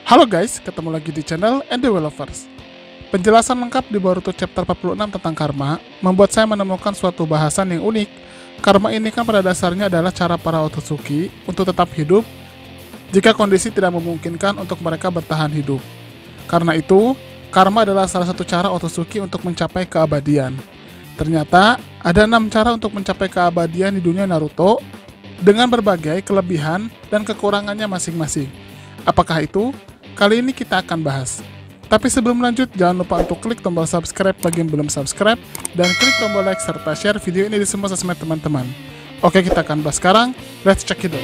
Halo guys, ketemu lagi di channel And The Lovers. Penjelasan lengkap di Boruto chapter 46 tentang karma membuat saya menemukan suatu bahasan yang unik. Karma ini kan pada dasarnya adalah cara para Otsutsuki untuk tetap hidup jika kondisi tidak memungkinkan untuk mereka bertahan hidup. Karena itu, karma adalah salah satu cara Otsutsuki untuk mencapai keabadian. Ternyata, ada 6 cara untuk mencapai keabadian di dunia Naruto dengan berbagai kelebihan dan kekurangannya masing-masing. Apakah itu? Kali ini kita akan bahas. Tapi sebelum lanjut, jangan lupa untuk klik tombol subscribe bagi yang belum subscribe, dan klik tombol like serta share video ini di semua sosmed teman-teman. Oke, kita akan bahas sekarang. Let's check it out.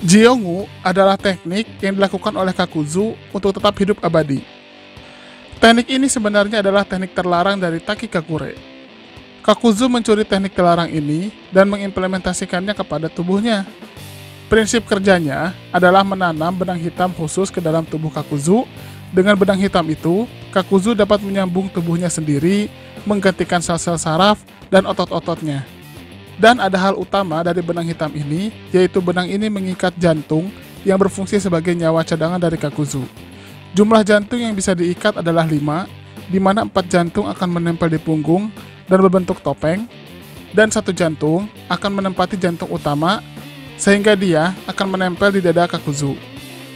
Jiyongu adalah teknik yang dilakukan oleh Kakuzu untuk tetap hidup abadi. Teknik ini sebenarnya adalah teknik terlarang dari Takikakure. Kakuzu mencuri teknik terlarang ini dan mengimplementasikannya kepada tubuhnya. Prinsip kerjanya adalah menanam benang hitam khusus ke dalam tubuh Kakuzu. Dengan benang hitam itu, Kakuzu dapat menyambung tubuhnya sendiri, menggantikan sel-sel saraf dan otot-ototnya. Dan ada hal utama dari benang hitam ini, yaitu benang ini mengikat jantung yang berfungsi sebagai nyawa cadangan dari Kakuzu. Jumlah jantung yang bisa diikat adalah 5, di mana 4 jantung akan menempel di punggung dan berbentuk topeng, dan 1 jantung akan menempati jantung utama, sehingga dia akan menempel di dada Kakuzu.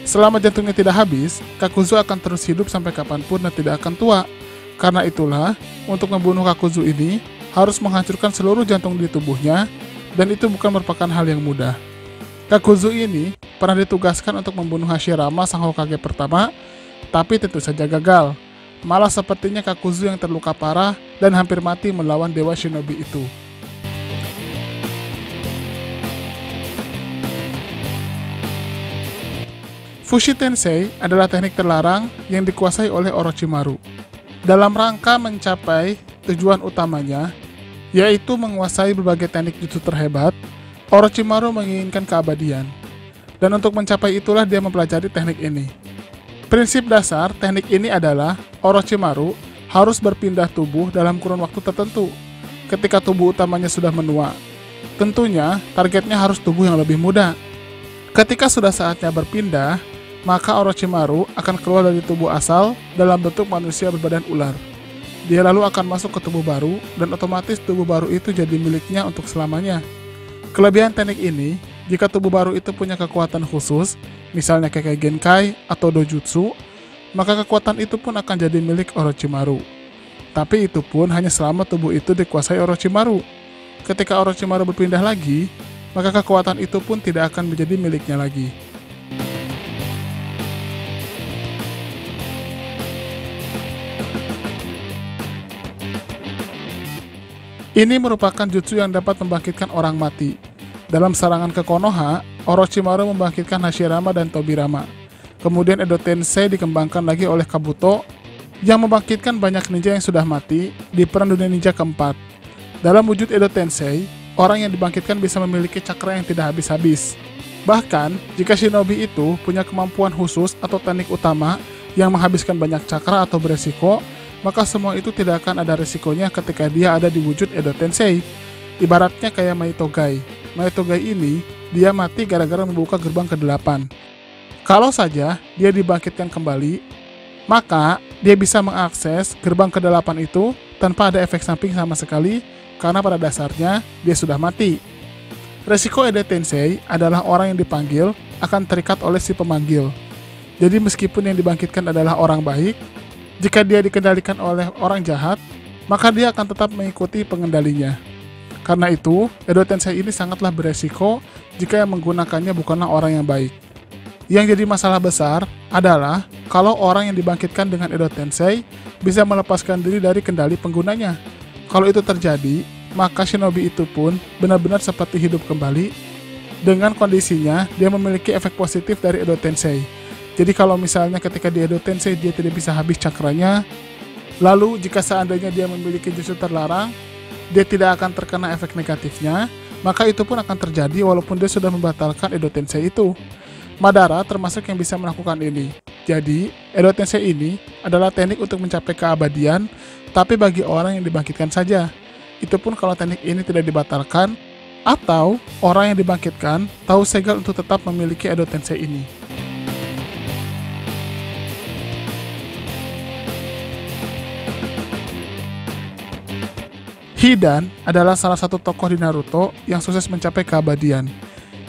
Selama jantungnya tidak habis, Kakuzu akan terus hidup sampai kapanpun dan tidak akan tua. Karena itulah, untuk membunuh Kakuzu ini, harus menghancurkan seluruh jantung di tubuhnya, dan itu bukan merupakan hal yang mudah. Kakuzu ini pernah ditugaskan untuk membunuh Hashirama sang Hokage pertama, tapi tentu saja gagal. Malah sepertinya Kakuzu yang terluka parah dan hampir mati melawan Dewa Shinobi itu. Fushi Tensei adalah teknik terlarang yang dikuasai oleh Orochimaru. Dalam rangka mencapai tujuan utamanya, yaitu menguasai berbagai teknik jutsu terhebat, Orochimaru menginginkan keabadian. Dan untuk mencapai itulah dia mempelajari teknik ini. Prinsip dasar teknik ini adalah Orochimaru harus berpindah tubuh dalam kurun waktu tertentu ketika tubuh utamanya sudah menua. Tentunya, targetnya harus tubuh yang lebih muda. Ketika sudah saatnya berpindah, maka Orochimaru akan keluar dari tubuh asal dalam bentuk manusia berbadan ular. Dia lalu akan masuk ke tubuh baru, dan otomatis tubuh baru itu jadi miliknya untuk selamanya. Kelebihan teknik ini, jika tubuh baru itu punya kekuatan khusus, misalnya Kekkei Genkai atau Dojutsu, maka kekuatan itu pun akan jadi milik Orochimaru. Tapi itu pun hanya selama tubuh itu dikuasai Orochimaru. Ketika Orochimaru berpindah lagi, maka kekuatan itu pun tidak akan menjadi miliknya lagi. Ini merupakan jutsu yang dapat membangkitkan orang mati. Dalam serangan ke Konoha, Orochimaru membangkitkan Hashirama dan Tobirama. Kemudian Edo Tensei dikembangkan lagi oleh Kabuto, yang membangkitkan banyak ninja yang sudah mati di Perang Dunia Ninja keempat. Dalam wujud Edo Tensei, orang yang dibangkitkan bisa memiliki cakra yang tidak habis-habis. Bahkan, jika shinobi itu punya kemampuan khusus atau teknik utama yang menghabiskan banyak cakra atau beresiko, maka semua itu tidak akan ada resikonya ketika dia ada di wujud Edo Tensei. Ibaratnya kayak Maitogai. Maitogai ini, dia mati gara-gara membuka gerbang ke-8. Kalau saja dia dibangkitkan kembali, maka dia bisa mengakses gerbang ke-8 itu tanpa ada efek samping sama sekali, karena pada dasarnya dia sudah mati. Resiko Edo Tensei adalah orang yang dipanggil akan terikat oleh si pemanggil. Jadi meskipun yang dibangkitkan adalah orang baik, jika dia dikendalikan oleh orang jahat, maka dia akan tetap mengikuti pengendalinya. Karena itu, Edo Tensei ini sangatlah beresiko jika yang menggunakannya bukanlah orang yang baik. Yang jadi masalah besar adalah kalau orang yang dibangkitkan dengan Edo Tensei bisa melepaskan diri dari kendali penggunanya. Kalau itu terjadi, maka shinobi itu pun benar-benar seperti hidup kembali. Dengan kondisinya, dia memiliki efek positif dari Edo Tensei. Jadi kalau misalnya ketika di Edo Tensei dia tidak bisa habis cakranya, lalu jika seandainya dia memiliki jutsu terlarang, dia tidak akan terkena efek negatifnya, maka itu pun akan terjadi walaupun dia sudah membatalkan Edo Tensei itu. Madara termasuk yang bisa melakukan ini. Jadi, Edo Tensei ini adalah teknik untuk mencapai keabadian, tapi bagi orang yang dibangkitkan saja. Itu pun kalau teknik ini tidak dibatalkan, atau orang yang dibangkitkan tahu segel untuk tetap memiliki Edo Tensei ini. Hidan adalah salah satu tokoh di Naruto yang sukses mencapai keabadian.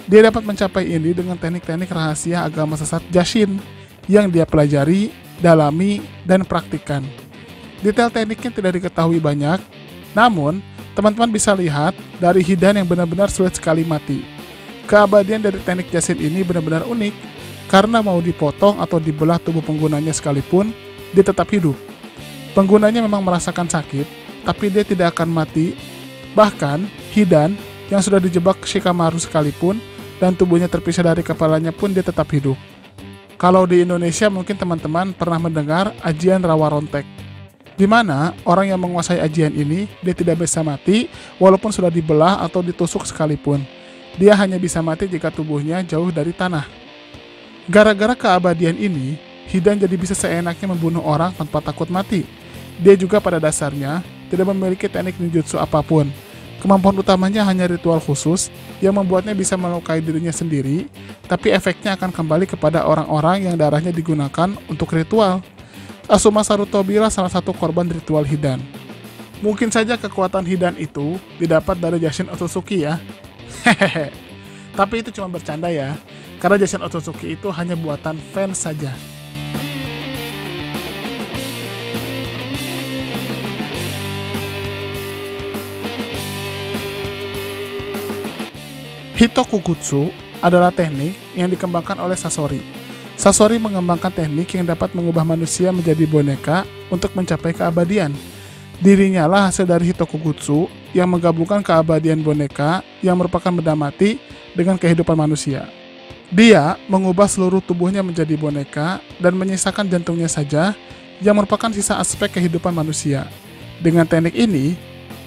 Dia dapat mencapai ini dengan teknik-teknik rahasia agama sesat Jashin yang dia pelajari, dalami, dan praktikkan. Detail tekniknya tidak diketahui banyak, namun teman-teman bisa lihat dari Hidan yang benar-benar sulit sekali mati. Keabadian dari teknik Jashin ini benar-benar unik, karena mau dipotong atau dibelah tubuh penggunanya sekalipun, dia tetap hidup. Penggunanya memang merasakan sakit, tapi dia tidak akan mati. Bahkan, Hidan yang sudah dijebak Shikamaru sekalipun, dan tubuhnya terpisah dari kepalanya pun dia tetap hidup. Kalau di Indonesia mungkin teman-teman pernah mendengar ajian rawa rontek, di mana orang yang menguasai ajian ini dia tidak bisa mati walaupun sudah dibelah atau ditusuk sekalipun. Dia hanya bisa mati jika tubuhnya jauh dari tanah. Gara-gara keabadian ini, Hidan jadi bisa seenaknya membunuh orang tanpa takut mati. Dia juga pada dasarnya tidak memiliki teknik ninjutsu apapun. Kemampuan utamanya hanya ritual khusus yang membuatnya bisa melukai dirinya sendiri, tapi efeknya akan kembali kepada orang-orang yang darahnya digunakan untuk ritual. Asuma Sarutobira salah satu korban ritual Hidan. Mungkin saja kekuatan Hidan itu didapat dari Jashin Otsutsuki ya. Hehehe. Tapi itu cuma bercanda ya, karena Jashin Otsutsuki itu hanya buatan fans saja. Hitokugutsu adalah teknik yang dikembangkan oleh Sasori. Sasori mengembangkan teknik yang dapat mengubah manusia menjadi boneka untuk mencapai keabadian. Dirinya lah hasil dari Hitokugutsu yang menggabungkan keabadian boneka yang merupakan benda mati dengan kehidupan manusia. Dia mengubah seluruh tubuhnya menjadi boneka dan menyisakan jantungnya saja yang merupakan sisa aspek kehidupan manusia. Dengan teknik ini,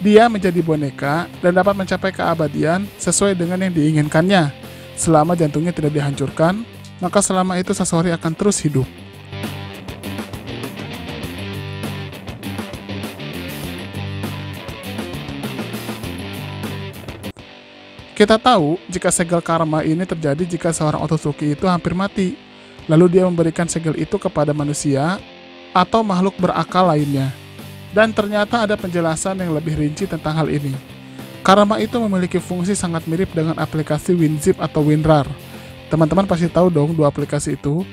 dia menjadi boneka dan dapat mencapai keabadian sesuai dengan yang diinginkannya. Selama jantungnya tidak dihancurkan, maka selama itu Sasori akan terus hidup. Kita tahu jika segel karma ini terjadi jika seorang Otsutsuki itu hampir mati, lalu dia memberikan segel itu kepada manusia atau makhluk berakal lainnya. Dan ternyata ada penjelasan yang lebih rinci tentang hal ini. Karma itu memiliki fungsi sangat mirip dengan aplikasi WinZip atau WinRAR. Teman-teman pasti tahu dong dua aplikasi itu.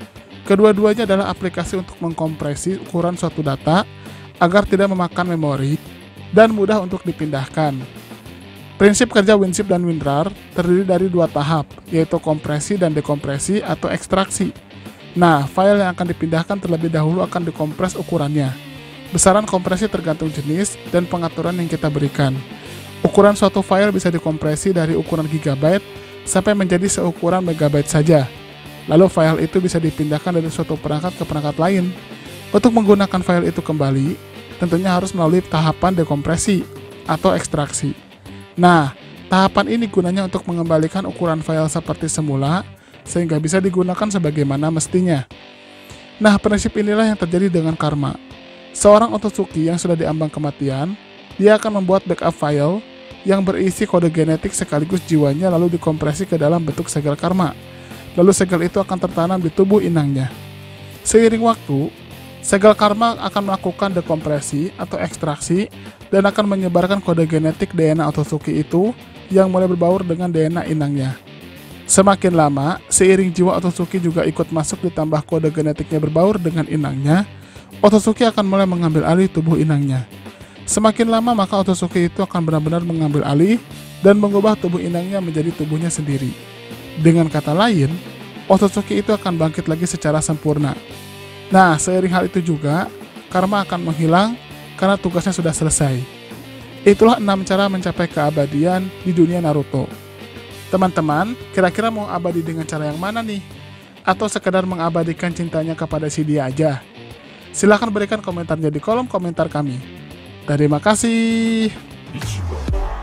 Kedua-duanya adalah aplikasi untuk mengkompresi ukuran suatu data agar tidak memakan memori dan mudah untuk dipindahkan. Prinsip kerja WinZip dan WinRAR terdiri dari dua tahap, yaitu kompresi dan dekompresi atau ekstraksi. Nah, file yang akan dipindahkan terlebih dahulu akan dikompres ukurannya. Besaran kompresi tergantung jenis dan pengaturan yang kita berikan. Ukuran suatu file bisa dikompresi dari ukuran gigabyte sampai menjadi seukuran megabyte saja. Lalu file itu bisa dipindahkan dari suatu perangkat ke perangkat lain. Untuk menggunakan file itu kembali, tentunya harus melalui tahapan dekompresi atau ekstraksi. Nah, tahapan ini gunanya untuk mengembalikan ukuran file seperti semula sehingga bisa digunakan sebagaimana mestinya. Nah, prinsip inilah yang terjadi dengan karma. Seorang Otsutsuki yang sudah diambang kematian, dia akan membuat backup file yang berisi kode genetik sekaligus jiwanya lalu dikompresi ke dalam bentuk segel karma. Lalu segel itu akan tertanam di tubuh inangnya. Seiring waktu, segel karma akan melakukan dekompresi atau ekstraksi dan akan menyebarkan kode genetik DNA Otsutsuki itu yang mulai berbaur dengan DNA inangnya. Semakin lama, seiring jiwa Otsutsuki juga ikut masuk ditambah kode genetiknya berbaur dengan inangnya, Otsutsuki akan mulai mengambil alih tubuh inangnya. Semakin lama maka Otsutsuki itu akan benar-benar mengambil alih dan mengubah tubuh inangnya menjadi tubuhnya sendiri. Dengan kata lain, Otsutsuki itu akan bangkit lagi secara sempurna. Nah, seiring hal itu juga, karma akan menghilang karena tugasnya sudah selesai. Itulah 6 cara mencapai keabadian di dunia Naruto. Teman-teman, kira-kira mau abadi dengan cara yang mana nih? Atau sekedar mengabadikan cintanya kepada si dia aja? Silahkan berikan komentarnya di kolom komentar kami. Terima kasih. Ichigo.